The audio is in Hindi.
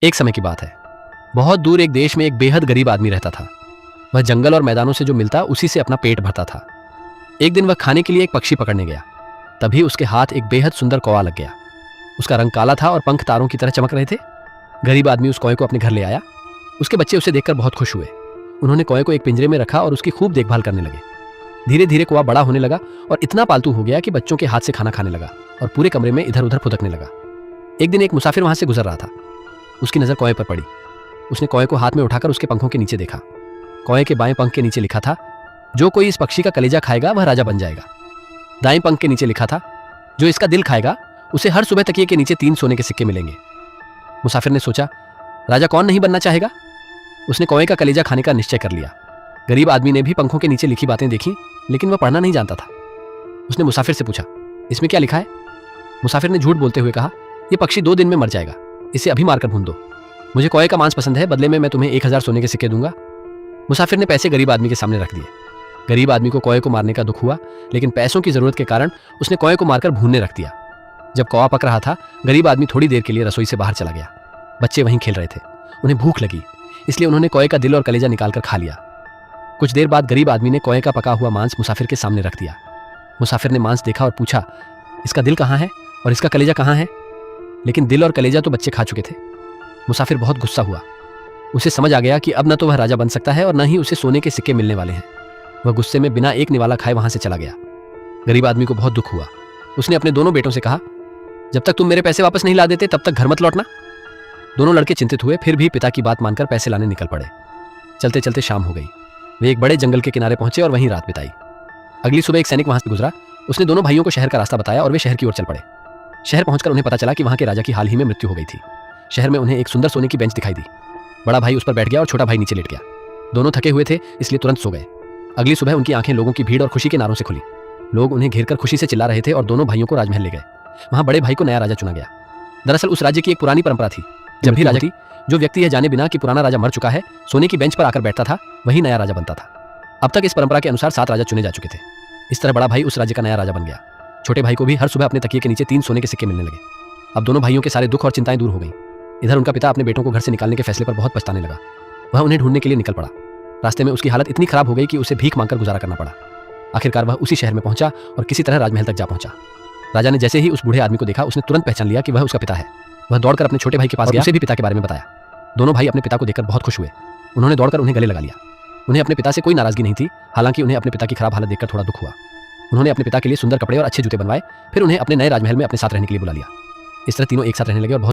एक समय की बात है, बहुत दूर एक देश में एक बेहद गरीब आदमी रहता था। वह जंगल और मैदानों से जो मिलता उसी से अपना पेट भरता था। एक दिन वह खाने के लिए एक पक्षी पकड़ने गया। तभी उसके हाथ एक बेहद सुंदर कौवा लग गया। उसका रंग काला था और पंख तारों की तरह चमक रहे थे। गरीब आदमी उस कौवे को अपने घर ले आया। उसके बच्चे उसे देखकर बहुत खुश हुए। उन्होंने कौवे को एक पिंजरे में रखा और उसकी खूब देखभाल करने लगे। धीरे धीरे कौवा बड़ा होने लगा और इतना पालतू हो गया कि बच्चों के हाथ से खाना खाने लगा और पूरे कमरे में इधर उधर फुदकने लगा। एक दिन एक मुसाफिर वहां से गुजर रहा था। उसकी नजर कौवे पर पड़ी। उसने कौवे को हाथ में उठाकर उसके पंखों के नीचे देखा। कौवे के बाएं पंख के नीचे लिखा था, जो कोई इस पक्षी का कलेजा खाएगा वह राजा बन जाएगा। दाएं पंख के नीचे लिखा था, जो इसका दिल खाएगा उसे हर सुबह तकिए के नीचे 3 सोने के सिक्के मिलेंगे। मुसाफिर ने सोचा, राजा कौन नहीं बनना चाहेगा। उसने कौवे का कलेजा खाने का निश्चय कर लिया। गरीब आदमी ने भी पंखों के नीचे लिखी बातें देखी, लेकिन वह पढ़ना नहीं जानता था। उसने मुसाफिर से पूछा, इसमें क्या लिखा है। मुसाफिर ने झूठ बोलते हुए कहा, यह पक्षी 2 दिन में मर जाएगा, इसे अभी मारकर भून दो। मुझे कौवे का मांस पसंद है, बदले में मैं तुम्हें 1000 सोने के सिक्के दूंगा। मुसाफिर ने पैसे गरीब आदमी के सामने रख दिए। गरीब आदमी को कौवे को मारने का दुख हुआ, लेकिन पैसों की जरूरत के कारण उसने कौवे को मारकर भूनने रख दिया। जब कौवा पक रहा था, गरीब आदमी थोड़ी देर के लिए रसोई से बाहर चला गया। बच्चे वहीं खेल रहे थे। उन्हें भूख लगी, इसलिए उन्होंने कौवे का दिल और कलेजा निकालकर खा लिया। कुछ देर बाद गरीब आदमी ने कौवे का पका हुआ मांस मुसाफिर के सामने रख दिया। मुसाफिर ने मांस देखा और पूछा, इसका दिल कहाँ है और इसका कलेजा कहाँ है। लेकिन दिल और कलेजा तो बच्चे खा चुके थे। मुसाफिर बहुत गुस्सा हुआ। उसे समझ आ गया कि अब न तो वह राजा बन सकता है और न ही उसे सोने के सिक्के मिलने वाले हैं। वह गुस्से में बिना एक निवाला खाए वहां से चला गया। गरीब आदमी को बहुत दुख हुआ। उसने अपने दोनों बेटों से कहा, जब तक तुम मेरे पैसे वापस नहीं ला देते तब तक घर मत लौटना। दोनों लड़के चिंतित हुए, फिर भी पिता की बात मानकर पैसे लाने निकल पड़े। चलते चलते शाम हो गई। वे एक बड़े जंगल के किनारे पहुंचे और वहीं रात बिताई। अगली सुबह एक सैनिक वहां से गुजरा। उसने दोनों भाइयों को शहर का रास्ता बताया और वे शहर की ओर चल पड़े। शहर पहुंचकर उन्हें पता चला कि वहां के राजा की हाल ही में मृत्यु हो गई थी। शहर में उन्हें एक सुंदर सोने की बेंच दिखाई दी। बड़ा भाई उस पर बैठ गया और छोटा भाई नीचे लेट गया। दोनों थके हुए थे, इसलिए तुरंत सो गए। अगली सुबह उनकी आंखें लोगों की भीड़ और खुशी के नारों से खुली। लोग उन्हें घेरकर खुशी से चिल्ला रहे थे और दोनों भाइयों को राजमहल ले गए। वहां बड़े भाई को नया राजा चुना गया। दरअसल उस राज्य की एक पुरानी परंपरा थी, जब भी राजा थी, जो व्यक्ति यह जाने बिना कि पुराना राजा मर चुका है सोने की बेंच पर आकर बैठता था, वही नया राजा बनता था। अब तक इस परंपरा के अनुसार 7 राजा चुने जा चुके थे। इस तरह बड़ा भाई उस राज्य का नया राजा बन गया। छोटे भाई को भी हर सुबह अपने तकिए के नीचे 3 सोने के सिक्के मिलने लगे। अब दोनों भाइयों के सारे दुख और चिंताएं दूर हो गईं। इधर उनका पिता अपने बेटों को घर से निकालने के फैसले पर बहुत पछताने लगा। वह उन्हें ढूंढने के लिए निकल पड़ा। रास्ते में उसकी हालत इतनी खराब हो गई कि उसे भीख मांगकर गुजारा करना पड़ा। आखिरकार वह उसी शहर में पहुंचा और किसी तरह राजमहल तक जा पहुंचा। राजा ने जैसे ही उस बूढ़े आदमी को देखा, उसने तुरंत पहचान लिया कि वह उसका पिता है। वह दौड़कर अपने छोटे भाई के पास गया, उसे भी पिता के बारे में बताया। दोनों भाई अपने पिता को देखकर बहुत खुश हुए। उन्होंने दौड़कर उन्हें गले लगा लिया। उन्हें अपने पिता से कोई नाराजगी नहीं थी, हालांकि उन्हें अपने पिता की खराब हालत देखकर थोड़ा दुख हुआ। उन्होंने अपने पिता के लिए सुंदर कपड़े और अच्छे जूते बनवाए, फिर उन्हें अपने नए राजमहल में अपने साथ रहने के लिए बुला लिया। इस तरह तीनों एक साथ रहने लगे और बहुत